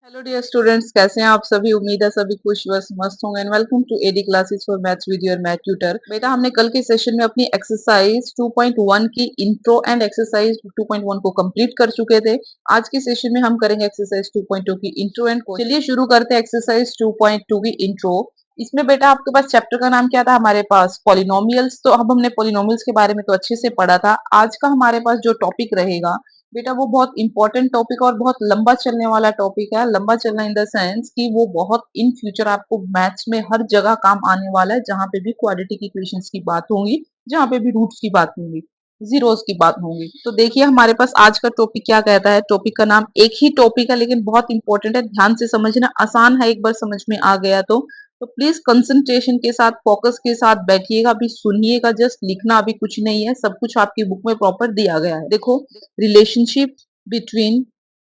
Hello dear students, कैसे हैं आप सभी। उम्मीद है सभी खुश बस मस्त होंगे and welcome to A D classes for maths with your math tutor. बेटा, हमने कल के सेशन में अपनी एक्सरसाइज 2.1 की इंट्रो एंड एक्सरसाइज 2.1 को कंप्लीट कर चुके थे। आज के सेशन में हम करेंगे एक्सरसाइज 2.2 की इंट्रो एंड क्वेश्चन। चलिए शुरू करते हैं एक्सरसाइज 2.2 की इंट्रो। इसमें बेटा आपके पास चैप्टर का नाम क्या था, हमारे पास पॉलिनोमियल्स। तो अब हमने पॉलिनोमियल्स के बारे में तो अच्छे से पढ़ा था। आज का हमारे पास जो टॉपिक रहेगा बेटा, वो बहुत इंपॉर्टेंट टॉपिक और बहुत लंबा चलने वाला टॉपिक है। लंबा चलना इन द सेंस कि वो बहुत इन फ्यूचर आपको मैथ्स में हर जगह काम आने वाला है। जहां पे भी क्वाड्रेटिक इक्वेशंस की बात होगी, जहां पे भी रूट्स की बात होगी, जीरोस की बात होगी। तो देखिए हमारे पास आज का टॉपिक क्या कहता है। टॉपिक का नाम एक ही टॉपिक है लेकिन बहुत इंपॉर्टेंट है, ध्यान से समझना। आसान है, एक बार समझ में आ गया तो प्लीज कंसंट्रेशन के साथ, फोकस के साथ बैठिएगा, अभी सुनिएगा। जस्ट लिखना अभी कुछ नहीं है, सब कुछ आपकी बुक में प्रॉपर दिया गया है। देखो, relationship between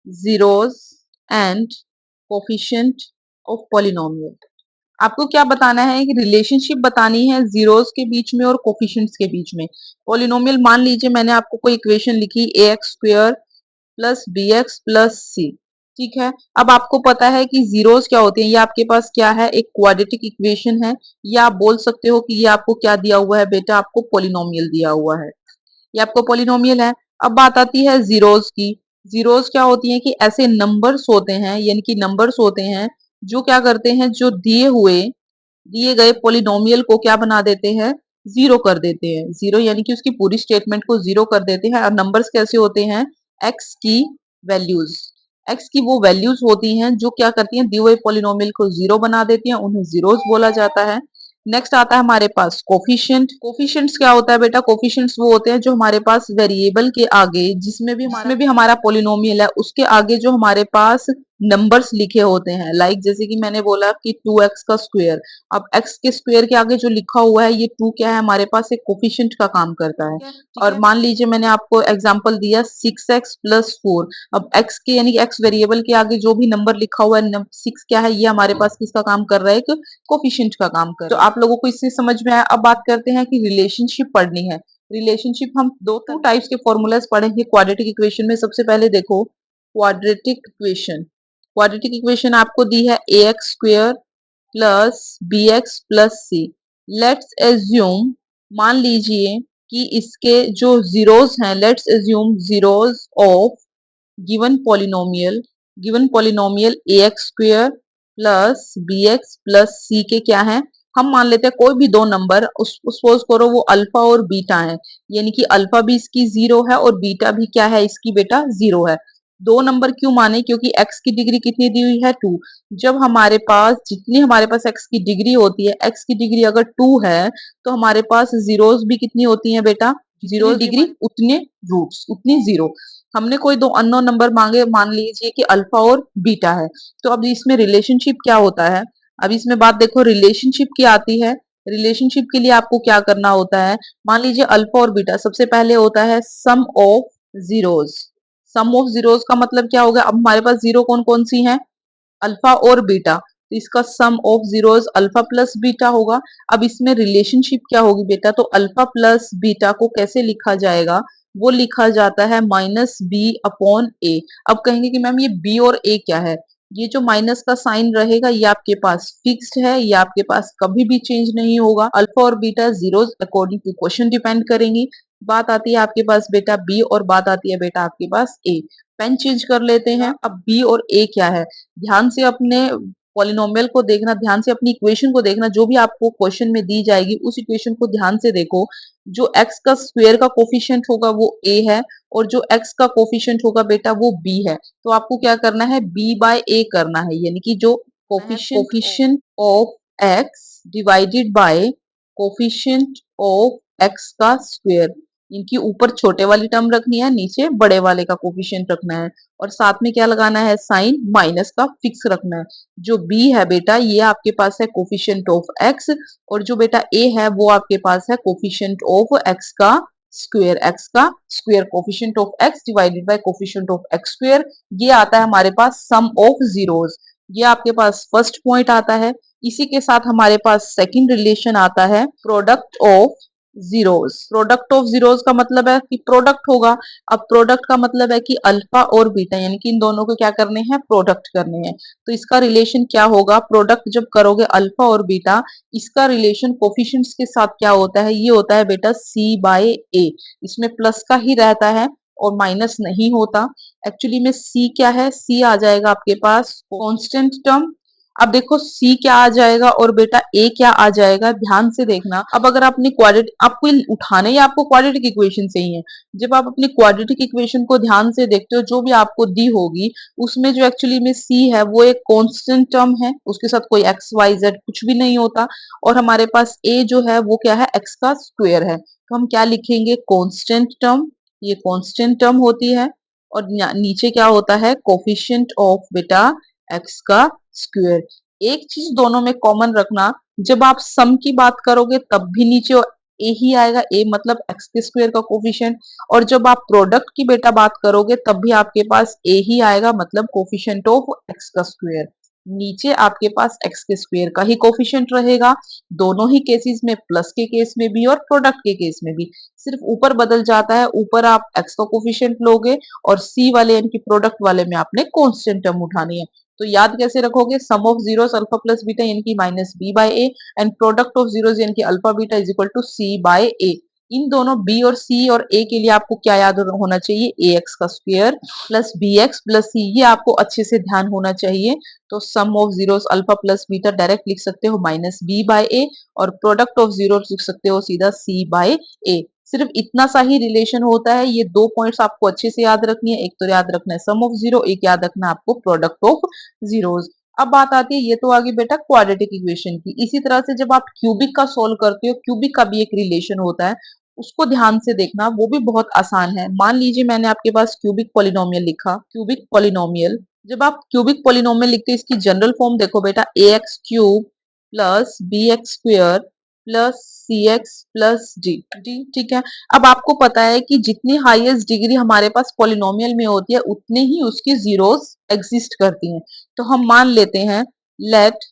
zeros and coefficient of polynomial। आपको क्या बताना है कि रिलेशनशिप बतानी है जीरोस के बीच में और कोफिशिएंट्स के बीच में। पॉलिनोमियल मान लीजिए मैंने आपको कोई इक्वेशन लिखी ax square plus b x plus c, ठीक है। अब आपको पता है कि जीरोस क्या होते हैं। ये आपके पास क्या है, एक क्वाड्रेटिक इक्वेशन है, या आप बोल सकते हो कि ये आपको क्या दिया हुआ है बेटा, आपको पॉलिनोमियल दिया हुआ है। ये आपको पॉलिनोमियल है। अब बात आती है जीरोस की। जीरोस क्या होती है कि ऐसे नंबर्स होते हैं, यानी कि नंबर्स होते हैं जो क्या करते हैं, जो दिए गए पॉलिनोमियल को क्या बना देते हैं, जीरो कर देते हैं। जीरो यानी कि उसकी पूरी स्टेटमेंट को जीरो कर देते हैं। और नंबर्स कैसे होते हैं, एक्स की वैल्यूज। एक्स की वो वैल्यूज होती हैं जो क्या करती हैं, दिए हुए पॉलिनोमियल को जीरो बना देती हैं, उन्हें जीरोस बोला जाता है। नेक्स्ट आता है हमारे पास कोफिशिएंट। कोफिशिएंट्स क्या होता है बेटा, कोफिशिएंट्स वो होते हैं जो हमारे पास वेरिएबल के आगे, जिसमें भी हमारा पॉलिनोमियल है, उसके आगे जो हमारे पास नंबर्स लिखे होते हैं। लाइक जैसे कि मैंने बोला कि 2x का स्क्वायर। अब x के स्क्वायर के आगे जो लिखा हुआ है, ये 2 क्या है, हमारे पास एक कोफिशिएंट का काम करता है। और मान लीजिए मैंने आपको एग्जांपल दिया 6x प्लस 4। अब x के यानी कि x वेरिएबल के आगे जो भी नंबर लिखा हुआ है, 6 क्या है, ये हमारे पास किसका काम कर रहा है, एक कोफिशिएंट का काम कर रहा है। तो आप लोगों को इससे समझ में आया। अब बात करते हैं कि रिलेशनशिप पढ़नी है। रिलेशनशिप हम दो टाइप्स के फॉर्मूलाज पढ़ेंगे क्वाड्रेटिक इक्वेशन में। सबसे पहले देखो क्वाड्रेटिक इक्वेशन। क्वाड्रेटिक इक्वेशन आपको दी है a x square plus b x plus c. Let's assume, मान लीजिए कि इसके जो जीरोस हैं, let's assume zeros of given polynomial. Given polynomial a x square plus b x plus c के क्या है, हम मान लेते हैं कोई भी दो नंबर, उस सपोज करो वो अल्फा और बीटा है। यानी कि अल्फा भी इसकी जीरो है और बीटा भी क्या है, इसकी बेटा जीरो है। दो नंबर क्यों माने, क्योंकि x की डिग्री कितनी दी हुई है, 2। जब हमारे पास जितनी हमारे पास x की डिग्री होती है, x की डिग्री अगर 2 है, तो हमारे पास जीरोस भी कितनी होती है बेटा, जीरो डिग्री उतने रूट्स, उतनी जीरो। हमने कोई दो अननोन नंबर मांगे, मान लीजिए कि अल्फा और बीटा है। तो अब इसमें रिलेशनशिप क्या होता है, अब इसमें बात देखो रिलेशनशिप की आती है। रिलेशनशिप के लिए आपको क्या करना होता है, मान लीजिए अल्फा और बीटा, सबसे पहले होता है sum of zeros. Sum of zeros का मतलब क्या होगा, अब हमारे पास जीरो कौन कौन सी है, अल्फा और बीटा, तो इसका sum of zeros alpha plus beta होगा। अब इसमें रिलेशनशिप क्या होगी बेटा, तो अल्फा प्लस बीटा को कैसे लिखा जाएगा, वो लिखा जाता है माइनस बी अपॉन ए। अब कहेंगे कि मैम ये बी और ए क्या है, ये जो माइनस का साइन रहेगा ये आपके पास फिक्स्ड है, ये आपके पास कभी भी चेंज नहीं होगा। अल्फा और beta zeros according to question depend करेंगी। बात आती है आपके पास बेटा बी, और बात आती है बेटा आपके पास ए। पेन चेंज कर लेते हैं। अब बी और ए क्या है, ध्यान से अपने पॉलिनोमियल को देखना, ध्यान से अपनी इक्वेशन को देखना। जो भी आपको क्वेश्चन में दी जाएगी उस इक्वेशन को ध्यान से देखो। जो x का स्क्वायर का कोफिशिएंट होगा वो a है, और जो x का कोफिशिएंट होगा बेटा वो b है। तो आपको क्या करना है, b बाय a करना है, यानी कि जो coefficient of x divided by coefficient of x का स्क्वायर। इनकी ऊपर छोटे वाली टर्म रखनी है, नीचे बड़े वाले का कोफिशिएंट रखना है, और साथ में क्या लगाना है, साइन माइनस का फिक्स रखना है। जो b है बेटा ये आपके पास है कोफिशिएंट ऑफ x, और जो बेटा a है वो आपके पास है कोफिशिएंट ऑफ x का स्क्वायर। x का square coefficient of x divided by coefficient of x square, ये आता है हमारे पास सम ऑफ जीरोस। ये आपके पास फर्स्ट पॉइंट आता है। इसी के साथ हमारे पास सेकंड रिलेशन आता है product of zeros. Product of zeros का मतलब है कि प्रोडक्ट होगा। अब प्रोडक्ट का मतलब है कि अल्फा और बीटा, यानी कि इन दोनों को क्या करने हैं, प्रोडक्ट करने हैं। तो इसका रिलेशन क्या होगा, प्रोडक्ट जब करोगे अल्फा और बीटा, इसका रिलेशन कोफिशिएंट्स के साथ क्या होता है, ये होता है बेटा सी बाय ए। इसमें प्लस का ही रहता है और माइनस नहीं होता। एक्चुअली में सी क्या है, सी आ जाएगा आपके पास कांस्टेंट टर्म। अब देखो सी क्या आ जाएगा और बेटा ए क्या आ जाएगा, ध्यान से देखना। अब अगर आपने क्वाड्रेटिक, आपको उठाने ही आपको क्वाड्रेटिक इक्वेशन से ही है। जब आप अपनी क्वाड्रेटिक इक्वेशन को ध्यान से देखते हो, जो भी आपको दी होगी उसमें जो एक्चुअली में सी है वो एक कांस्टेंट टर्म है, उसके साथ कोई एक्स वाई जेड कुछ भी नहीं होता। और हमारे पास ए जो है वो क्या है, एक्स का स्क्वायर है। तो हम क्या लिखेंगे, कांस्टेंट टर्म, ये कांस्टेंट टर्म होती है। और नीचे क्या होता है, कोफिशिएंट ऑफ बेटा एक्स का स्क्वायर। एक चीज दोनों में कॉमन रखना, जब आप सम की बात करोगे तब भी नीचे ए ही आएगा, ए मतलब एक्स के स्क्वायर का कोफिशिएंट। और जब आप प्रोडक्ट की बेटा बात करोगे तब भी आपके पास ए ही आएगा, मतलब कोफिशिएंट ऑफ एक्स का स्क्वायर। नीचे आपके पास एक्स के स्क्वायर का ही कोफिशिएंट रहेगा, दोनों ही केसेस में, प्लस के केस में भी और प्रोडक्ट के केस में भी। सिर्फ ऊपर बदल जाता है, ऊपर आप एक्स का कोफिशिएंट लोगे और सी वाले यानी कि प्रोडक्ट वाले में आपने कांस्टेंट टर्म उठानी है। तो याद कैसे रखोगे, sum of zeros alpha plus beta यानी कि minus b by a, and product of zeros यानी कि alpha beta is equal to c by a. इन दोनों बी और सी और ए के लिए आपको क्या याद होना चाहिए, ए एक्स का square plus b x plus c, ये आपको अच्छे से ध्यान होना चाहिए। तो sum of zeros alpha plus beta direct लिख सकते हो माइनस बी बाय ए, और प्रोडक्ट ऑफ जीरो लिख सकते हो सीधा सी बाय ए। सिर्फ इतना सा ही रिलेशन होता है, ये दो पॉइंट्स आपको अच्छे से याद रखनी है। एक तो याद रखना है सम ऑफ जीरो, एक याद रखना है आपको प्रोडक्ट ऑफ जीरोस। अब बात आती है, ये तो आगे बेटा क्वाड्रेटिक इक्वेशन की। इसी तरह से जब आप क्यूबिक का सोल्व करते हो, क्यूबिक का भी एक रिलेशन होता है, उसको ध्यान से देखना, वो भी बहुत आसान है। मान लीजिए मैंने आपके पास क्यूबिक पॉलिनोमियल लिखा, क्यूबिक पॉलिनोमियल। जब आप क्यूबिक पॉलिनोमियल लिखते हैं, इसकी जनरल फॉर्म देखो बेटा, a x cube plus b x square plus c x plus d d, ठीक है। अब आपको पता है कि जितनी हाईएस्ट डिग्री हमारे पास पॉलिनोमियल में होती है, उतने ही उसकी जीरोस एग्जिस्ट करती हैं। तो हम मान लेते हैं, लेट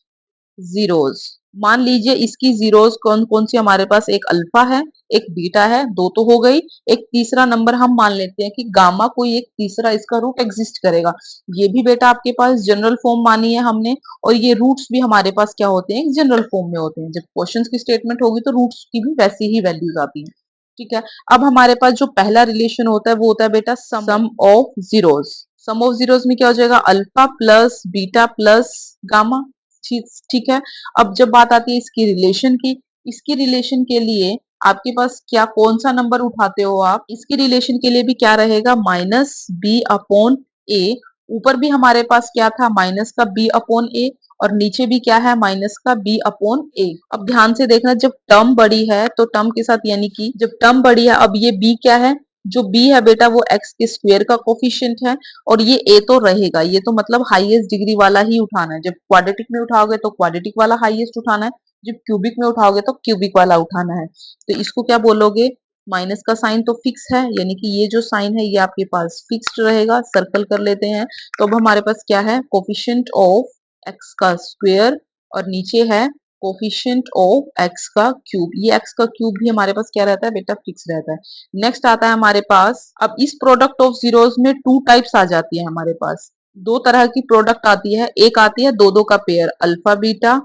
जीरोस, मान लीजिए इसकी जीरोस कौन कौन सी हमारे पास, एक अल्फा है, एक बीटा है, दो तो हो गई। एक तीसरा नंबर हम मान लेते हैं कि गामा, कोई एक तीसरा इसका रूट एग्जिस्ट करेगा। ये भी बेटा आपके पास जनरल फॉर्म मानी है हमने, और ये रूट्स भी हमारे पास क्या होते हैं, जनरल फॉर्म में होते हैं। जब क्वेश्चंस की स्टेटमेंट होगी तो रूट्स की भी वैसी ही वैल्यूज आती हैं, ठीक है। अब हमारे पास जो पहला रिलेशन होता है वो होता है बेटा sum of zeros. Sum of zeros में क्या हो जाएगा, alpha plus beta plus gamma, ठीक ठीक है। अब जब बात आती है इसकी रिलेशन की, इसकी रिलेशन के लिए आपके पास क्या, कौन सा नंबर उठाते हो आप, इसकी रिलेशन के लिए भी क्या रहेगा, माइनस बी अपॉन ए। ऊपर भी हमारे पास क्या था, माइनस का बी अपॉन ए, और नीचे भी क्या है, माइनस का बी अपॉन ए। अब ध्यान से देखना, जब टर्म बड़ी है तो टर्म के साथ, यानी कि जब टर्म बड़ी है, अब ये बी क्या है, जो बी है बेटा वो एक्स के स्क्वायर का कोफिशिएंट है, और ये ए तो रहेगा, ये तो मतलब हाईएस्ट डिग्री वाला ही उठाना है। जब क्वाड्रेटिक में उठाओगे तो क्वाड्रेटिक वाला हाईएस्ट उठाना है, जब क्यूबिक में उठाओगे तो क्यूबिक वाला उठाना है। तो इसको क्या बोलोगे, माइनस का साइन तो फिक्स है, यानी कि ये जो साइन है ये आपके पास फिक्स्ड रहेगा, सर्कल कर लेते हैं। तो अब हमारे पास क्या है, कोफिशिएंट ऑफ एक्स का स्क्वायर, और नीचे है कोफिशिएंट ऑफ एक्स का क्यूब। ये एक्स का क्यूब भी हमारे पास क्या रहता है बेटा, फिक्स रहता है। नेक्स्ट आता है हमारे पास, अब इस प्रोडक्ट ऑफ जीरोस में टू टाइप्स आ जाती है हमारे पास, दो तरह की प्रोडक्ट आती है। एक आती है दो दो का pair, alpha beta,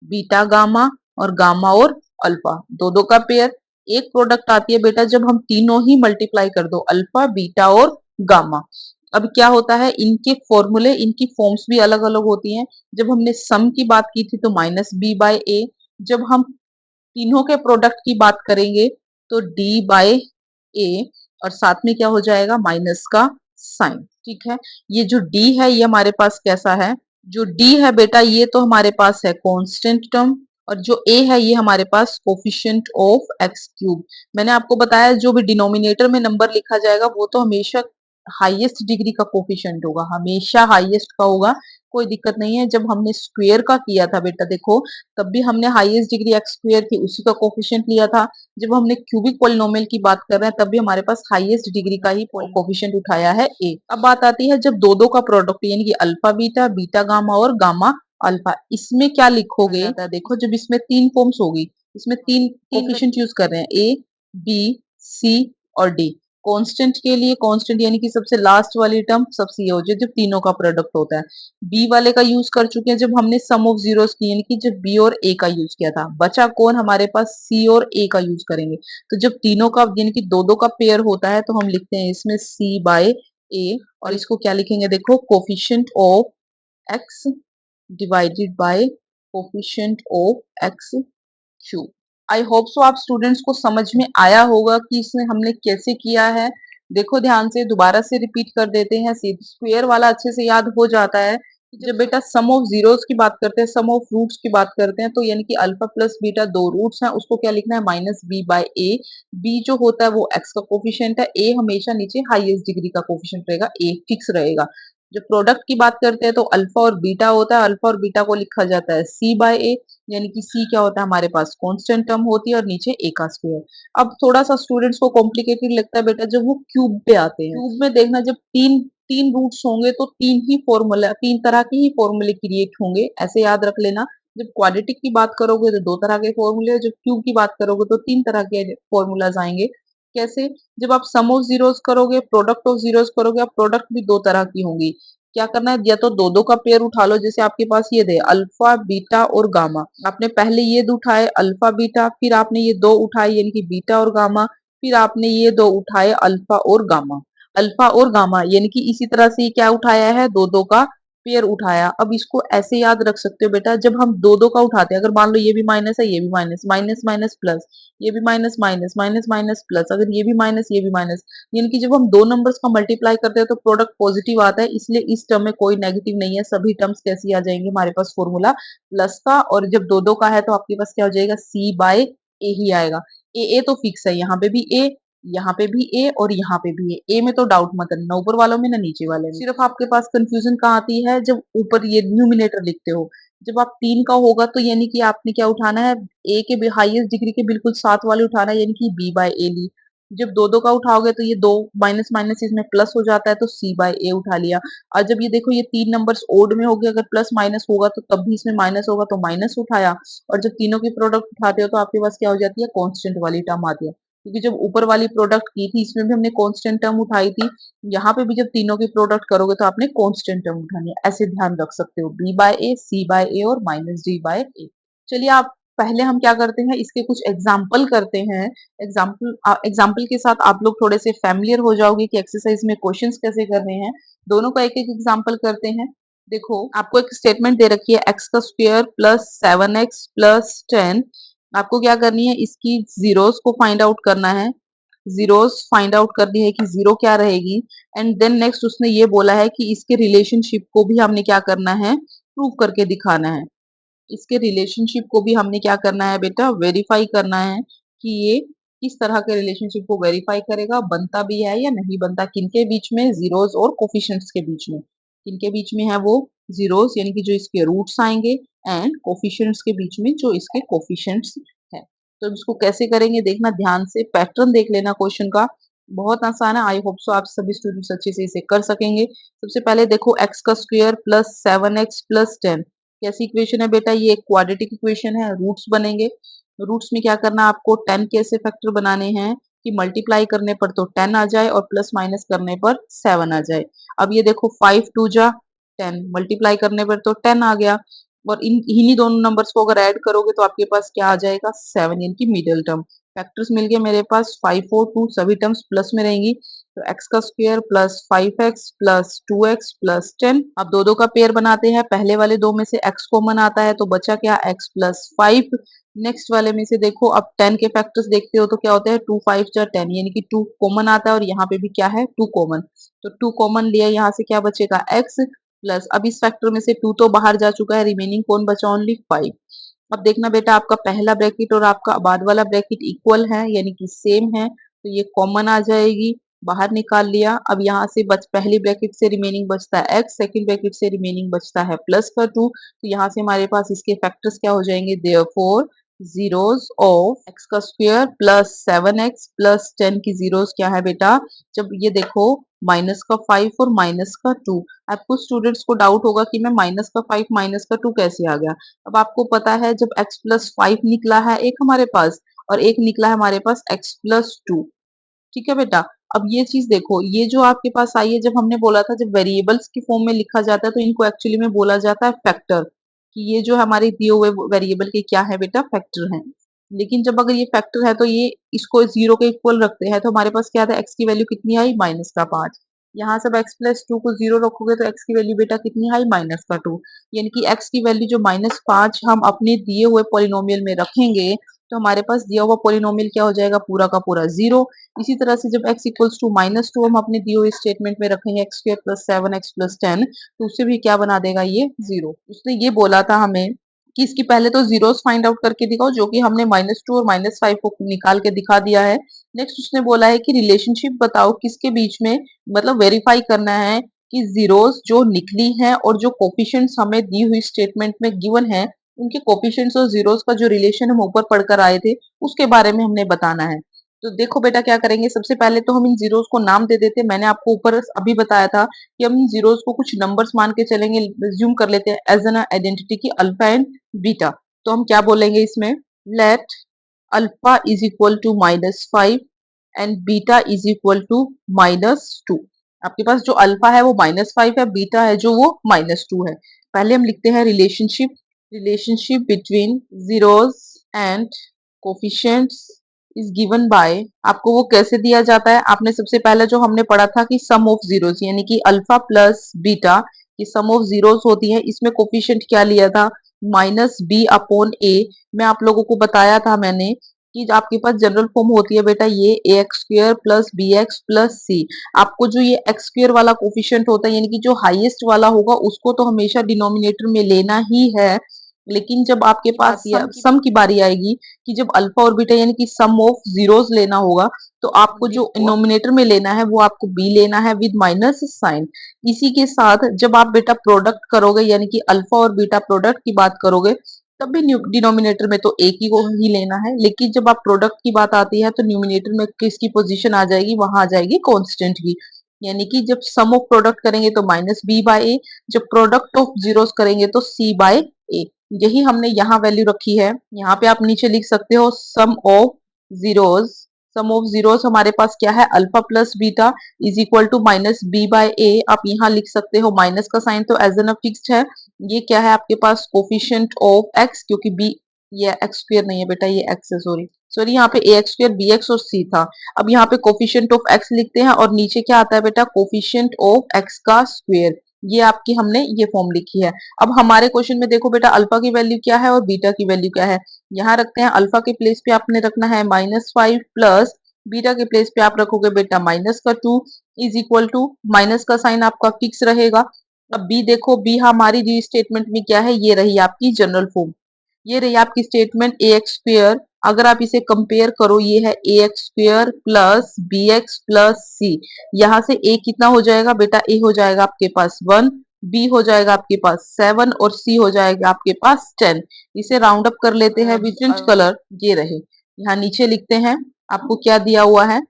beta gamma, और गामा और अल्फा, दो दो का पेयर। एक प्रोडक्ट आती है बेटा जब हम तीनों ही मल्टीप्लाई कर दो, अल्फा बीटा और गामा। अब क्या होता है, इनके फॉर्मूले, इनकी फॉर्म्स भी अलग अलग होती हैं। जब हमने सम की बात की थी तो माइनस बी बाय ए, जब हम तीनों के प्रोडक्ट की बात करेंगे तो डी बाय ए, और साथ में क्या हो जाएगा, माइनस का साइन, ठीक है। ये जो डी है ये हमारे पास कैसा है, जो डी है बेटा ये तो हमारे पास है कांस्टेंट टर्म, और जो ए है ये हमारे पास कोफिशिएंट ऑफ एक्स क्यूब। मैंने आपको बताया जो भी डिनोमिनेटर में नंबर लिखा जाएगा वो तो हमेशा हाईएस्ट डिग्री का कोफिशिएंट होगा, हमेशा हाईएस्ट का होगा, कोई दिक्कत नहीं है। जब हमने स्क्वायर का किया था बेटा देखो, तब भी हमने हाईएस्ट डिग्री एक्स स्क्वायर थी, उसी का कोफिशिएंट लिया था। जब हमने क्यूबिक पॉलिनोमियल की बात कर रहे हैं तब भी हमारे पास हाईएस्ट डिग्री का ही कोफिशिएंट उठाया है ए। अब बात आती है जब दो दो का प्रोडक्ट, यानी कि अल्फा बीटा, बीटा गामा और गामा अल्फा, इसमें क्या लिखोगे, देखो जब इसमें तीन फॉर्म्स होगी, इसमें तीन कोफिशिएंट यूज कर रहे हैं, ए बी, सी और डी। कांस्टेंट के लिए कांस्टेंट यानी कि सबसे लास्ट वाली टर्म सबसे ये हो जाए जब तीनों का प्रोडक्ट होता है। बी वाले का यूज कर चुके हैं जब हमने सम ऑफ जीरोस की, यानी कि जब बी और ए का यूज किया था। बचा कौन हमारे पास, सी और ए का यूज करेंगे। तो जब तीनों का यानी कि दो दो का पेयर होता है तो हम लिखते हैं इसमें सी बाय ए, और इसको क्या लिखेंगे देखो, coefficient of x divided by coefficient of x cube. I hope so आप स्टूडेंट्स को समझ में आया होगा कि इसमें हमने कैसे किया है। देखो ध्यान से, दोबारा से रिपीट कर देते हैं। स्क्वायर वाला अच्छे से याद हो जाता है। जब बेटा सम ऑफ जीरोस की बात करते हैं, सम ऑफ रूट्स की बात करते हैं, तो यानी कि अल्फा प्लस बीटा दो रूट्स हैं, उसको क्या लिखना है, minus b by A. B जो होता है वो एक्स का कोफिशिएंट है, ए हमेशा नीचे हाईएस्ट डिग्री का कोफिशिएंट रहेगा, ए फिक्स रहेगा। जब प्रोडक्ट की बात करते हैं तो अल्फा और बीटा होता है, अल्फा और बीटा को लिखा जाता है सी बाय ए, यानी कि सी क्या होता है हमारे पास, कांस्टेंट टर्म होती है और नीचे ए का स्क्वायर। अब थोड़ा सा स्टूडेंट्स को कॉम्प्लिकेटेड लगता है बेटा जब वो क्यूब पे आते हैं। क्यूब में देखना, जब तीन तीन रूट्स होंगे तो तीन ही फॉर्मूला, तीन तरह के ही फॉर्मूले क्रिएट होंगे, ऐसे याद रख लेना। जब क्वाड्रेटिक की बात करोगे तो दो तरह के फॉर्मूले, जब क्यूब की बात करोगे तो तीन तरह के फॉर्मूलाज आएंगे। कैसे, जब आप सम ऑफ जीरोस करोगे, प्रोडक्ट ऑफ जीरोस करोगे, आप प्रोडक्ट भी दो तरह की होंगी। क्या करना है, या तो दो दो का पेयर उठा लो, जैसे आपके पास ये दे अल्फा बीटा और गामा। आपने पहले ये दो उठाए अल्फा बीटा, फिर आपने ये दो उठाए यानी कि बीटा और गामा, फिर आपने ये दो उठाए अल्फा और गामा। अल्फा और गामा यानी कि इसी तरह से ये क्या उठाया है, दो दो का पेयर उठाया। अब इसको ऐसे याद रख सकते हो बेटा, जब हम दो दो का उठाते हैं, अगर मान लो ये भी माइनस है, ये भी माइनस, माइनस माइनस प्लस, ये भी minus minus, minus minus plus, अगर ये भी माइनस ये भी माइनस, यानी कि जब हम दो नंबर्स का मल्टीप्लाई करते हैं तो प्रोडक्ट पॉजिटिव आता है, इसलिए इस टर्म में कोई नेगेटिव नहीं है। सभी टर्म्स कैसी आ जाएंगे हमारे पास, फॉर्मूला प्लस का। और जब दो दो का है तो आपके पास क्या हो जाएगा, सी बाय ए ही आएगा। ए तो फिक्स है, यहाँ पे भी ए, यहाँ पे भी ए और यहाँ पे भी ए में तो डाउट मत करना, ऊपर वालों में ना नीचे वाले में। सिर्फ आपके पास कंफ्यूजन कहाँ आती है, जब ऊपर ये न्यूमिनेटर लिखते हो। जब आप तीन का होगा तो यानी कि आपने क्या उठाना है, ए के हाईएस्ट डिग्री के बिल्कुल साथ वाले उठाना है, यानी कि बी बाय ए ली। जब दो दो का उठाओगे तो ये दो माइनस माइनस इसमें प्लस हो जाता है, तो सी बाय ए उठा लिया। और जब ये देखो ये तीन नंबर्स ओड में हो गए, अगर प्लस माइनस होगा तो तब भी इसमें माइनस होगा तो माइनस उठाया। और जब तीनों की प्रोडक्ट उठाते हो तो आपके पास क्या हो जाती है, कांस्टेंट वाली टर्म आती है। क्योंकि जब ऊपर वाली प्रोडक्ट की थी इसमें भी हमने कांस्टेंट टर्म उठाई थी, यहाँ पे भी जब तीनों की प्रोडक्ट करोगे तो आपने कांस्टेंट टर्म उठानी है। ऐसे ध्यान रख सकते हो, B by A, C by ए और माइनस डी बाय ए। चलिए आप पहले हम क्या करते हैं, इसके कुछ एग्जाम्पल करते हैं। एग्जाम्पल के साथ आप लोग थोड़े से फैमिलियर हो जाओगे कि एक्सरसाइज में क्वेश्चंस कैसे करने हैं। दोनों का एक एक एग्जाम्पल करते हैं। देखो आपको एक स्टेटमेंट दे रखी है, एक्स का स्क्वायर प्लस 7x प्लस 10। आपको क्या करनी है, इसकी जीरोस को फाइंड आउट करना है। जीरोस फाइंड आउट करनी है कि जीरो क्या रहेगी। एंड देन नेक्स्ट उसने ये बोला है कि इसके रिलेशनशिप को भी हमने क्या करना है, प्रूव करके दिखाना है। इसके रिलेशनशिप को भी हमने क्या करना है बेटा, वेरीफाई करना है कि ये किस तरह के रिलेशनशिप को वेरीफाई करेगा, बनता भी है या नहीं बनता, किनके बीच में, जीरोस और कोफिशिएंट्स के बीच में। किनके बीच में है वो, जीरोस यानी कि जो इसके रूट्स आएंगे, एंड कोफिशिएंट्स के बीच में जो इसके कोफिशिएंट्स है। तो इसको कैसे करेंगे देखना ध्यान से, पैटर्न देख लेना क्वेश्चन का। बहुत आसान है, आई होप सो आप सभी स्टूडेंट्स अच्छे से इसे कर सकेंगे। सबसे पहले देखो एक्स का स्क्वायर प्लस 7x प्लस 10, कैसी इक्वेशन है बेटा, ये एक क्वाड्रेटिक इक्वेशन है। रूट्स बनेंगे, रूट्स में क्या करना है आपको, 10 के ऐसे फैक्टर बनाने हैं कि मल्टीप्लाई करने पर तो 10 आ जाए और प्लस माइनस करने पर 7 आ जाए। अब ये देखो 5 टू जा 10, मल्टीप्लाई करने पर तो 10 आ गया, और इन्हीं दोनों नंबर्स को अगर ऐड करोगे तो आपके पास क्या आ जाएगा, 7, यानी कि मिडिल टर्म। फैक्टर्स मिल गए मेरे पास 5 और 2, सभी टर्म्स प्लस में रहेंगी। तो एक्स का square plus 5x plus 2x plus 10। अब दो दो का पेयर बनाते हैं, पहले वाले दो में से x कॉमन आता है तो बचा क्या, x प्लस 5। नेक्स्ट वाले में से देखो, अब 10 के फैक्टर्स देखते हो तो क्या होता है, 2 5 जा 10, यानी कि 2 कॉमन आता है और यहाँ पे भी क्या है, 2 कॉमन। तो 2 कॉमन लिया, यहाँ से क्या बचेगा, x प्लस, अब इस फैक्टर में से 2 तो बाहर जा चुका है, रिमेनिंग कौन बचा, ओनली 5। अब देखना बेटा, आपका पहला ब्रैकेट और आपका बाद वाला ब्रैकेट इक्वल है, यानी कि सेम है, तो ये कॉमन आ जाएगी, बाहर निकाल लिया। अब यहाँ से पहली ब्रैकेट से रिमेनिंग बचता है x, सेकंड ब्रैकेट से रिमेनिंग बचता है प्लस का 2, तो यहाँ से हमारे पास इसके फैक्टर्स क्या हो जाएंगे, देयरफॉर जीरोस ऑफ एक्स का स्क्वायर प्लस 7x प्लस 10 की जीरोस क्या है बेटा, जब ये देखो माइनस का 5 और माइनस का 2। अब कुछ स्टूडेंट्स को डाउट होगा कि मैं माइनस का 5 माइनस का 2 कैसे आ गया। अब आपको पता है जब x प्लस 5 निकला है एक हमारे पास, और एक निकला है हमारे पास x+2। ठीक है बेटा। अब ये चीज देखो, ये जो आपके पास आई है, जब हमने बोला था जब वेरिएबल्स की फॉर्म में लिखा जाता है तो इनको एक्चुअली में बोला जाता है फैक्टर, कि ये जो हमारे दिए हुए वेरिएबल के क्या है बेटा, फैक्टर हैं। लेकिन जब अगर ये फैक्टर है तो ये इसको जीरो के इक्वल रखते हैं, तो हमारे पास क्या था, एक्स की वैल्यू कितनी आई, -5। यहाँ से x+2 को जीरो रखोगे तो एक्स की वैल्यू बेटा कितनी आई, -2। यानी कि एक्स की वैल्यू जो -5 हम अपने दिए हुए पॉलिनोमियल में रखेंगे, तो हमारे पास दिया हुआ पॉलिनोमियल क्या हो जाएगा, पूरा का पूरा जीरो। इसी तरह से जब x इक्वल्स टू -2 हम अपने दिए हुए स्टेटमेंट में रखेंगे, x² + 7x + 10, तो उससे भी क्या बना देगा, ये जीरो। उसने ये बोला था हमें कि इसकी पहले तो जीरोस फाइंड आउट करके दिखाओ, जो कि हमने -2 और -5 को निकाल के दिखा दिया है। नेक्स्ट उसने बोला है कि रिलेशनशिप बताओ किसके बीच में, मतलब वेरीफाई करना है कि जीरोस जो निकली हैं और जो कोफिशिएंट्स हमें दी हुई स्टेटमेंट में गिवन है, उनके कोफिशिएंट्स और जीरोस का जो रिलेशन हम ऊपर पढ़कर आए थे, उसके बारे में हमने बताना है। तो देखो बेटा क्या करेंगे, सबसे पहले तो हम इन जीरोस को नाम दे देते हैं। मैंने आपको ऊपर अभी बताया था कि हम इन जीरोस को कुछ नंबर्स मान के चलेंगे, ज्यूम कर लेते हैं एज एन आइडेंटिटी की अल्फा एंड बीटा। तो हम क्या बोलेंगे इसमें, let alpha is equal to -5 and beta is equal to -2। आपके पास जो अल्फा है वो -5 है, बीटा है जो वो -2 है। पहले हम लिखते हैं relationship between zeros and coefficients is given bye, आपको वो कैसे दिया जाता है, आपने सबसे पहले जो हमने पढ़ा था कि सम ऑफ जीरोस, यानी कि अल्फा प्लस बीटा की सम ऑफ जीरोस होती है। इसमें कोफिशिएंट क्या लिया था, -b/a। मैं आप लोगों को बताया था मैंने कि आपके पास जनरल फॉर्म होती है बेटा ये ax² + bx + c। आपको जो ये x² वाला कोफिशिएंट होता है, यानी कि जो हाईएस्ट वाला होगा, उसको तो हमेशा डिनोमिनेटर में लेना ही है। लेकिन जब आपके पास सम की बारी आएगी, कि जब अल्फा और बीटा यानी कि सम ऑफ जीरोस लेना होगा, तो आपको जो डिनोमिनेटर में लेना है वो आपको b लेना है विद माइनस साइन। इसी के साथ जब आप बेटा प्रोडक्ट करोगे, यानी कि अल्फा और बीटा प्रोडक्ट की बात करोगे, तब भी डिनोमिनेटर में तो एक ही को ही लेना है। लेकिन जब आप प्रोडक्ट की बात आती है तो न्यूमिनेटर में किसकी पोजीशन आ जाएगी, वहां आ जाएगी कांस्टेंट की। यानी कि जब सम ऑफ प्रोडक्ट करेंगे तो -b/a, जब प्रोडक्ट ऑफ जीरोस करेंगे तो c/a। यही हमने यहाँ वैल्यू रखी है। यहाँ पे आप नीचे लिख सकते हो sum of zeros. Sum of zeros हमारे पास क्या है, alpha plus beta is equal to -b/a। आप यहाँ लिख सकते हो, माइनस का साइन तो एज एन फिक्स्ड है। ये क्या है आपके पास, कोफिशिएंट ऑफ x, क्योंकि b, ये x² नहीं है बेटा, ये x है, सॉरी सॉरी, यहाँ पे ax², bx और c था। अब यहाँ पे कोफिशिएंट ऑफ x लिखते हैं और नीचे क्या आता है बेटा, कोफिशिएंट ऑफ x का स्क्वायर। ये आपकी हमने ये फॉर्म लिखी है। अब हमारे क्वेश्चन में देखो बेटा, अल्फा की वैल्यू क्या है और बीटा की वैल्यू क्या है। यहाँ रखते हैं, अल्फा के प्लेस पे आपने रखना है -5 प्लस, बीटा के प्लेस पे आप रखोगे बेटा -2 इज इक्वल टू, माइनस का साइन आपका फिक्स रहेगा। अब बी देखो, बी हमारी दी स्टेटमेंट में क्या है, ये रही आपकी जनरल फॉर्म, ये रही आपकी स्टेटमेंट ax²। अगर आप इसे कंपेयर करो, ये है ax² plus bx plus c। यहाँ से a कितना हो जाएगा बेटा, a हो जाएगा आपके पास 1, b हो जाएगा आपके पास 7 और c हो जाएगा आपके पास 10। इसे राउंड अप कर लेते हैं विद कलर, ये रहे। यहाँ नीचे लिखते हैं, आपको क्या दिया हुआ है,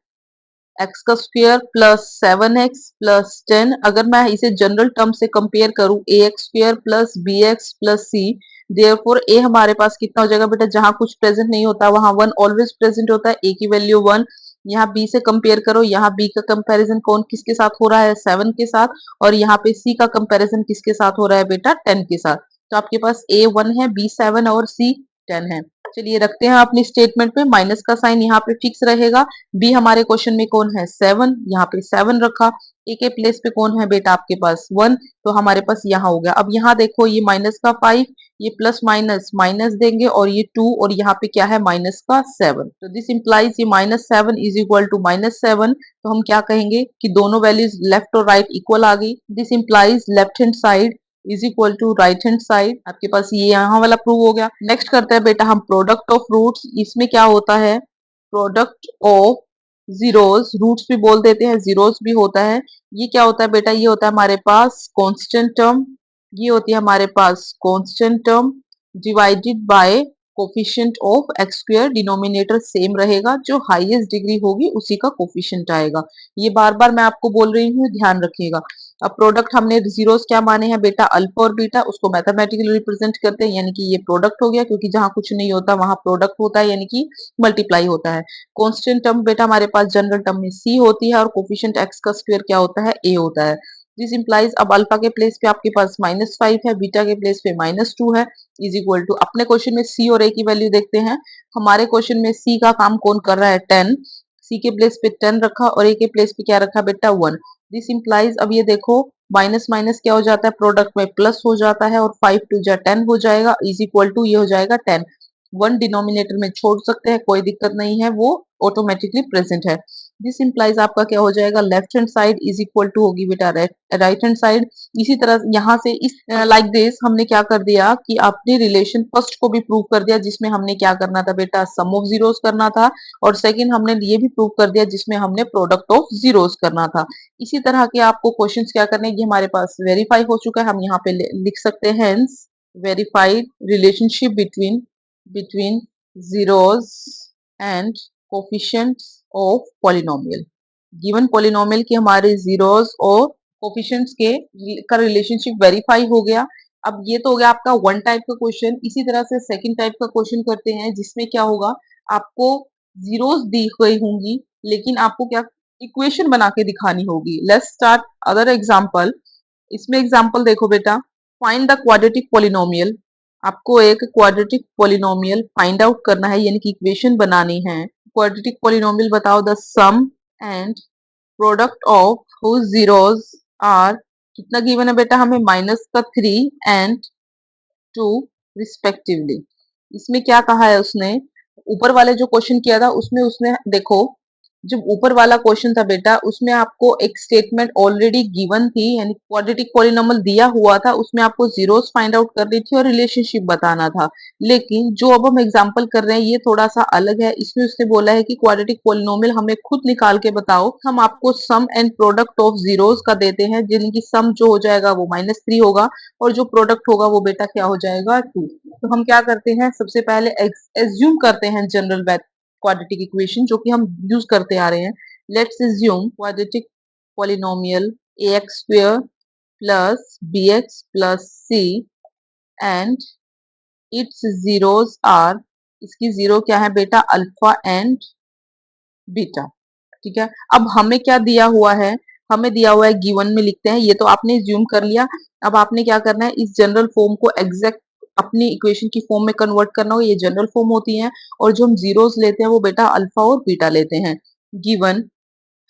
एक्स का स्क्वायर प्लस 7x प्लस 10। अगर मैं इसे जनरल टर्म से कंपेयर करूं, ax² plus bx plus c, therefore a हमारे पास कितना हो जाएगा बेटा, जहां कुछ प्रेजेंट नहीं होता वहां 1 ऑलवेज प्रेजेंट होता है, a की वैल्यू 1। यहाँ b से कंपेयर करो, यहाँ b का कंपैरिजन कौन किसके साथ हो रहा है, 7 के साथ। और यहाँ पे c का कंपैरिजन किसके साथ हो रहा है बेटा, 10 के साथ। तो आपके पास a 1 है, b 7 और c 10 है। चलिए रखते हैं अपनी स्टेटमेंट में, माइनस का साइन यहाँ पे फिक्स रहेगा। बी हमारे क्वेश्चन में कौन है, 7, यहाँ पे 7 रखा। ए के प्लेस पे कौन है बेटा आपके पास, 1, तो हमारे पास यहाँ हो गया। अब यहाँ देखो, ये माइनस का 5, ये प्लस माइनस माइनस देंगे, और ये 2, और यहाँ पे क्या है, माइनस का 7। तो दिस इंप्लाइज ये -7 इज इक्वल टू -7। तो हम क्या कहेंगे कि दोनों वैल्यूज लेफ्ट और राइट इक्वल आ गई। This implies left hand side is equal to right hand side. आपके पास ये यहाँ वाला प्रूव हो गया। नेक्स्ट करते हैं बेटा हम प्रोडक्ट ऑफ रूट्स। इसमें क्या होता है, प्रोडक्ट ऑफ जीरोस, रूट्स भी बोल देते हैं, जीरोस भी होता है। ये क्या होता है बेटा, ये होता है हमारे पास कांस्टेंट टर्म, ये होती है हमारे पास constant term divided by coefficient of x square denominator same रहेगा, जो हाईएस्ट डिग्री होगी उसी का कोफिशिएंट आएगा। ये बार बार मैं आपको बोल रही हूँ, ध्यान रखिएगा। अब प्रोडक्ट हमने जीरोस क्या माने हैं बेटा, अल्फा और बीटा, उसको मैथमेटिकली रिप्रेजेंट करते हैं, यानी कि ये प्रोडक्ट हो गया, क्योंकि जहां कुछ नहीं होता वहां प्रोडक्ट होता है, यानी कि मल्टीप्लाई होता है। कांस्टेंट टर्म बेटा हमारे पास जनरल टर्म में सी होती है, और कोफिशिएंट एक्स का स्क्वायर क्या होता है, ए होता है। दिस इंप्लाइज, अब अल्फा के प्लेस पे आपके पास -5 है, बीटा के प्लेस पे -2 है, इज इक्वल टू, अपने क्वेश्चन में सी और ए की वैल्यू देखते हैं। हमारे क्वेश्चन में सी का काम कौन कर रहा है, 10, सी के प्लेस पे 10 रखा और ए के प्लेस पे क्या रखा बेटा, 1। दिस इंप्लाइज, अब ये देखो माइनस माइनस क्या हो जाता है, प्रोडक्ट में प्लस हो जाता है, और 5 टू जा 10 हो जाएगा, इज इक्वल टू ये हो जाएगा 10। 1 डिनोमिनेटर में छोड़ सकते हैं, कोई दिक्कत नहीं है, वो ऑटोमेटिकली प्रेजेंट है। दिस इंप्लाइज आपका क्या हो जाएगा, left hand side is equal to होगी बेटा राइट हैंड साइड। इसी तरह यहाँ से इस लाइक दिस हमने क्या कर दिया कि आपने रिलेशन फर्स्ट को भी प्रूव कर दिया, जिसमें हमने क्या करना था बेटा, सम ऑफ जीरोस करना था, और सेकंड हमने ये भी प्रूव कर दिया जिसमें हमने प्रोडक्ट ऑफ जीरोस करना था। इसी तरह के आपको क्वेश्चंस क्या करने, ये हमारे पास वेरीफाई हो चुका है, हम यहाँ पे लिख सकते हैं verified relationship between between zeros and coefficients of polynomial। Given polynomial की हमारे जीरोस और कोफिशिएंट्स के का रिलेशनशिप वेरीफाई हो गया। अब ये तो हो गया आपका वन टाइप का क्वेश्चन। इसी तरह से सेकंड टाइप का क्वेश्चन करते हैं, जिसमें क्या होगा, आपको जीरोस दी गई होंगी, लेकिन आपको क्या इक्वेशन बना के दिखानी होगी। Let's start other example. इसमें एग्जांपल देखो बेटा, फाइंड द क्वाड्रेटिक पॉलिनोमियल। आपको एक क्वाड्रेटिक पॉलिनोमियल फाइंड आउट करना है, यानी कि इक्वेशन बनानी है। क्वाड्रेटिक पॉलिनोमियल बताओ, the sum and product of whose zeros are, कितना गिवन है बेटा हमें, -3 एंड 2 रिस्पेक्टिवली। इसमें क्या कहा है उसने, ऊपर वाले जो क्वेश्चन किया था उसमें उसने देखो, जब ऊपर वाला क्वेश्चन था बेटा उसमें आपको एक स्टेटमेंट ऑलरेडी गिवन थी, यानी क्वाड्रेटिक पॉलिनोमियल दिया हुआ था, उसमें आपको जीरोस फाइंड आउट करनी थी और रिलेशनशिप बताना था। लेकिन जो अब हम एग्जांपल कर रहे हैं ये थोड़ा सा अलग है। इसमें उसने बोला है कि क्वाड्रेटिक पॉलिनोमियल हमें खुद निकाल के बताओ। हम आपको सम एंड प्रोडक्ट ऑफ जीरोस का देते हैं, जिनकी सम जो हो जाएगा वो -3 होगा, और जो प्रोडक्ट होगा वो बेटा क्या हो जाएगा, 2। तो हम क्या करते हैं, सबसे पहले एज्यूम करते हैं जनरल क्वाड्रेटिक इक्वेशन जो कि हम यूज करते आ रहे हैं। Let's assume quadratic polynomial ax square plus bx plus c and its zeros are, इसकी जीरो क्या है बेटा, अल्फा एंड बीटा। ठीक है, अब हमें क्या दिया हुआ है, हमें दिया हुआ है गिवन में लिखते हैं, ये तो आपने ज्यूम कर लिया। अब आपने क्या करना है, इस जनरल फॉर्म को एग्जैक्ट अपनी इक्वेशन की फॉर्म में कन्वर्ट करना होगा। ये जनरल फॉर्म होती है, और जो हम जीरोस लेते हैं वो बेटा अल्फा और बीटा लेते हैं। गिवन,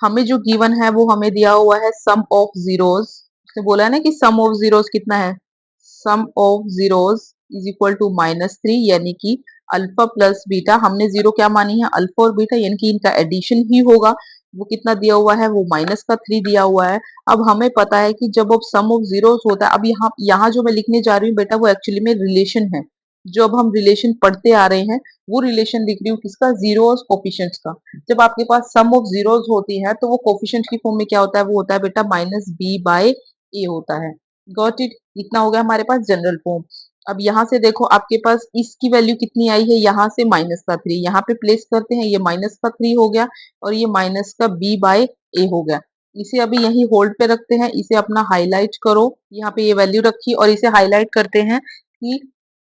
हमें जो गिवन है वो हमें दिया हुआ है सम ऑफ जीरोस। उसने बोला है ना कि सम ऑफ जीरोस कितना है, sum of zeros is equal to -3, यानी कि अल्फा प्लस बीटा, हमने जीरो क्या मानी है, अल्फा और बीटा, यानी कि इनका एडिशन ही होगा। वो कितना दिया हुआ है, वो -3 दिया हुआ है। अब हमें पता है कि जब अब सम ऑफ जीरोस होता है, अब यहाँ यहाँ जो मैं लिखने जा रही हूँ बेटा वो एक्चुअली में रिलेशन है। जो अब हम रिलेशन पढ़ते आ रहे हैं वो रिलेशन लिख रही हूँ, किसका, जीरोस कोफिशिएंट्स का। जब आपके पास सम ऑफ जीरोस होती है तो वो कोफिशिएंट की फॉर्म में क्या होता है, वो होता है बेटा -b/a होता है। गॉट इट, इतना हो गया हमारे पास जनरल फॉर्म। अब यहाँ से देखो आपके पास इसकी वैल्यू कितनी आई है, यहाँ से -3, यहाँ पे प्लेस करते हैं, ये -3 हो गया, और ये -b/a हो गया। इसे अभी यही होल्ड पे रखते हैं, इसे अपना हाईलाइट करो, यहाँ पे ये वैल्यू रखी और इसे हाईलाइट करते हैं कि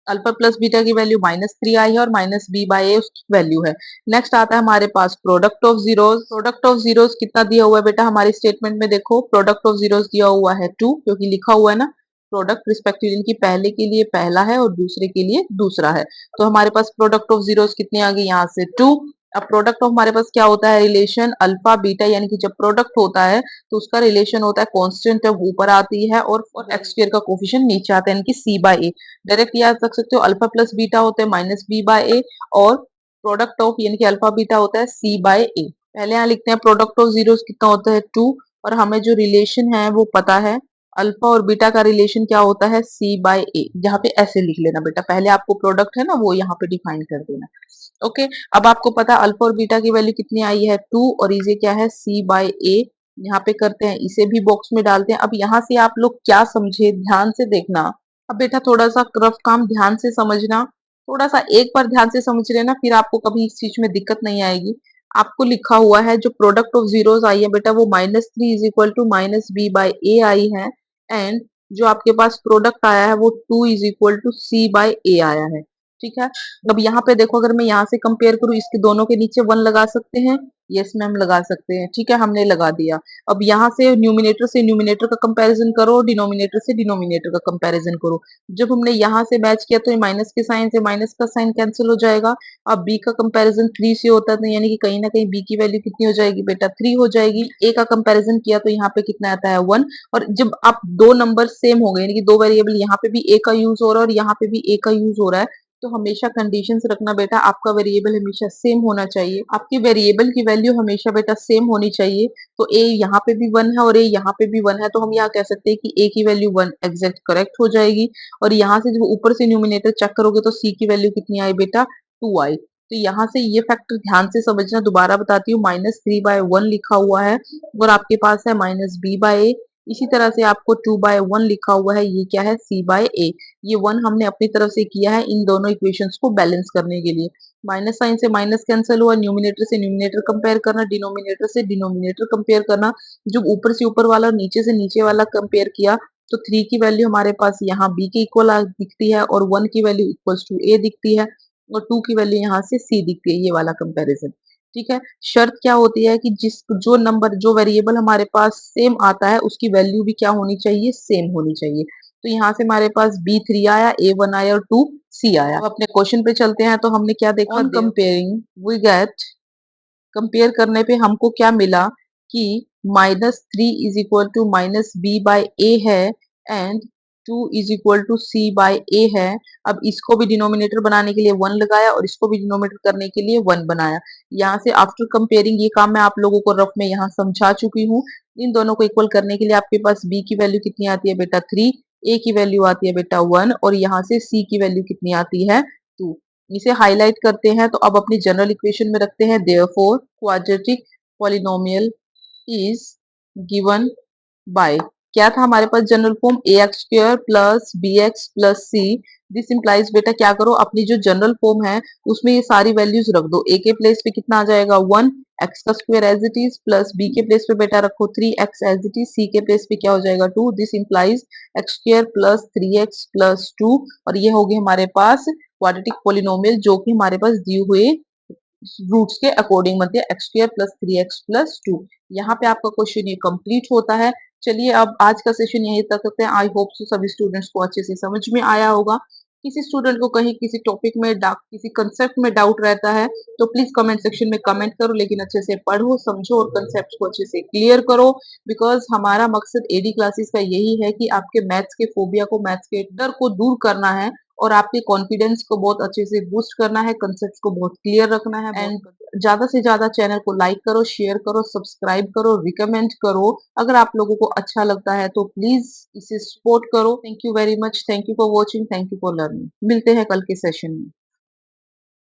अल्फा प्लस बीटा की वैल्यू -3 आई है और -b/a उसकी वैल्यू है। नेक्स्ट आता है हमारे पास product of zeros. Product of zeros कितना दिया हुआ है बेटा, हमारी स्टेटमेंट में देखो प्रोडक्ट ऑफ जीरोस दिया हुआ है 2, क्योंकि लिखा हुआ है ना प्रोडक्ट रिस्पेक्टिव, इनकी पहले के लिए पहला है और दूसरे के लिए दूसरा है। तो हमारे पास प्रोडक्ट ऑफ जीरोस कितनी आ गई, यहाँ से 2। अब प्रोडक्ट ऑफ हमारे पास क्या होता है, रिलेशन अल्फा बीटा, यानी कि जब प्रोडक्ट होता है तो उसका रिलेशन होता है कांस्टेंट जब ऊपर आती है, और एक्स स्क्वायर का कोफिशिएंट नीचे आता है, यानी कि c/a। डायरेक्ट याद रख सकते हो, अल्फा प्लस बीटा होते हैं -b/a, और प्रोडक्ट ऑफ यानी कि अल्फा बीटा होता है c/a। पहले यहाँ लिखते हैं प्रोडक्ट ऑफ जीरोस कितना होता है 2, और हमें जो रिलेशन है वो पता है, अल्फा और बीटा का रिलेशन क्या होता है, c/a। यहाँ पे ऐसे लिख लेना बेटा, पहले आपको प्रोडक्ट है ना वो यहाँ पे डिफाइन कर देना। ओके, अब आपको पता अल्फा और बीटा की वैल्यू कितनी आई है 2, और इसे क्या है c/a। यहाँ पे करते हैं, इसे भी बॉक्स में डालते हैं। अब यहाँ से आप लोग क्या समझे, ध्यान से देखना। अब बेटा थोड़ा सा रफ काम ध्यान से समझना, थोड़ा सा एक बार ध्यान से समझ लेना, फिर आपको कभी इस चीज में दिक्कत नहीं आएगी। आपको लिखा हुआ है जो प्रोडक्ट ऑफ जीरोस आई है बेटा वो -3 इज इक्वल टू -b/a आई है, एंड जो आपके पास प्रोडक्ट आया है वो 2 इज इक्वल टू c/a आया है। ठीक है, अब यहाँ पे देखो, अगर मैं यहाँ से कंपेयर करूँ, इसके दोनों के नीचे 1 लगा सकते हैं। यस मैम, लगा सकते हैं। ठीक है, हमने लगा दिया। अब यहाँ से न्यूमिनेटर का कंपैरिजन करो, डिनोमिनेटर से डिनोमिनेटर का कंपैरिजन करो। जब हमने यहाँ से मैच किया तो ये माइनस के साइन से माइनस का साइन कैंसिल हो जाएगा। अब बी का कंपैरिजन 3 से होता है, तो यानी कि कहीं ना कहीं बी की वैल्यू कितनी हो जाएगी बेटा, 3 हो जाएगी। ए का कंपैरिजन किया तो यहाँ पे कितना आता है, 1। और जब आप दो नंबर सेम हो गए, यानी कि दो वेरिएबल, यहाँ पे भी ए का यूज हो रहा है और यहाँ पे भी ए का यूज हो रहा है, तो हमेशा कंडीशंस रखना बेटा, आपका वेरिएबल हमेशा सेम होना चाहिए। आपकी वेरिएबल की वैल्यू हमेशा बेटा सेम होनी चाहिए। तो ए यहाँ पे भी 1 है और ए यहाँ पे भी 1 है, तो हम यहाँ कह सकते हैं कि ए की वैल्यू 1 एग्जैक्ट करेक्ट हो जाएगी। और यहाँ से जब ऊपर से न्यूमिनेटर चेक करोगे तो सी की वैल्यू कितनी आई बेटा, 2 आई। तो यहाँ से ये फैक्टर ध्यान से समझना, दोबारा बताती हूँ, -3/1 लिखा हुआ है और आपके पास है -b/a। इसी तरह से आपको 2/1 लिखा हुआ है, ये क्या है, c/a। ये 1 हमने अपनी तरफ से किया है इन दोनों इक्वेशंस को बैलेंस करने के लिए। माइनस साइन से माइनस कैंसिल हुआ, न्यूमिनेटर से न्यूमिनेटर कंपेयर करना, डिनोमिनेटर से डिनोमिनेटर कंपेयर करना। जब ऊपर से ऊपर वाला और नीचे से नीचे वाला कंपेयर किया तो 3 की वैल्यू हमारे पास यहाँ b के इक्वल दिखती है और 1 की वैल्यू इक्वल्स टू a दिखती है और 2 की वैल्यू यहाँ से c दिखती है, ये वाला कंपैरिजन। ठीक है, शर्त क्या होती है कि जो नंबर, जो वेरिएबल हमारे पास सेम आता है उसकी वैल्यू भी क्या होनी चाहिए, सेम होनी चाहिए। तो यहाँ से हमारे पास B3 आया, A1 आया और 2 C आया। अब अपने क्वेश्चन पे चलते हैं, तो हमने क्या देखा, on comparing we get, compare करने पे हमको क्या मिला कि -3 इज इक्वल टू -b/a है and 2 is equal to c/a है। अब इसको भी डिनोमिनेटर बनाने के लिए 1 लगाया और इसको भी डिनोमिनेटर करने के लिए 1 बनाया। यहाँ से आफ्टर कंपेयरिंग ये काम मैं आप लोगों को रफ में यहाँ समझा चुकी हूँ। इन दोनों को इक्वल करने के लिए आपके पास b की वैल्यू कितनी आती है बेटा, 3, a की वैल्यू आती है बेटा 1 और यहाँ से c की वैल्यू कितनी आती है, 2। इसे हाईलाइट करते हैं तो अब अपनी जनरल इक्वेशन में रखते हैं, therefore quadratic polynomial is given by, क्या था हमारे पास general form, ax² plus bx plus c। This implies बेटा, क्या करो, अपनी जो जनरल फॉर्म है उसमें ये सारी वैल्यूज रख दो। a के प्लेस पे कितना आ जाएगा, 1, x का square as it is, plus b के प्लेस पे बेटा रखो 3x as it is, c के प्लेस पे क्या हो जाएगा, 2। This implies x² plus 3x plus 2, और ये होगी हमारे पास क्वाड्रेटिक पोलिनोमियल जो कि हमारे पास दिए हुए रूट्स के अकॉर्डिंग बनती है, x² प्लस 3x प्लस 2। यहाँ पे आपका क्वेश्चन ये कंप्लीट होता है। चलिए अब आज का सेशन यहीं तक करते हैं। आई होप सभी स्टूडेंट्स को अच्छे से समझ में आया होगा। किसी स्टूडेंट को कहीं किसी टॉपिक में किसी कंसेप्ट में डाउट रहता है तो प्लीज कमेंट सेक्शन में कमेंट करो, लेकिन अच्छे से पढ़ो, समझो और कंसेप्ट को अच्छे से क्लियर करो। बिकॉज हमारा मकसद एडी क्लासेस का यही है कि आपके मैथ्स के फोबिया को, मैथ्स के डर को दूर करना है और आपके कॉन्फिडेंस को बहुत अच्छे से बूस्ट करना है, कंसेप्ट को बहुत क्लियर रखना है। एंड ज्यादा से ज्यादा चैनल को लाइक करो, शेयर करो, सब्सक्राइब करो, रिकमेंड करो। अगर आप लोगों को अच्छा लगता है तो प्लीज इसे सपोर्ट करो। Thank you very much, thank you for watching, thank you for learning. मिलते हैं कल के सेशन में।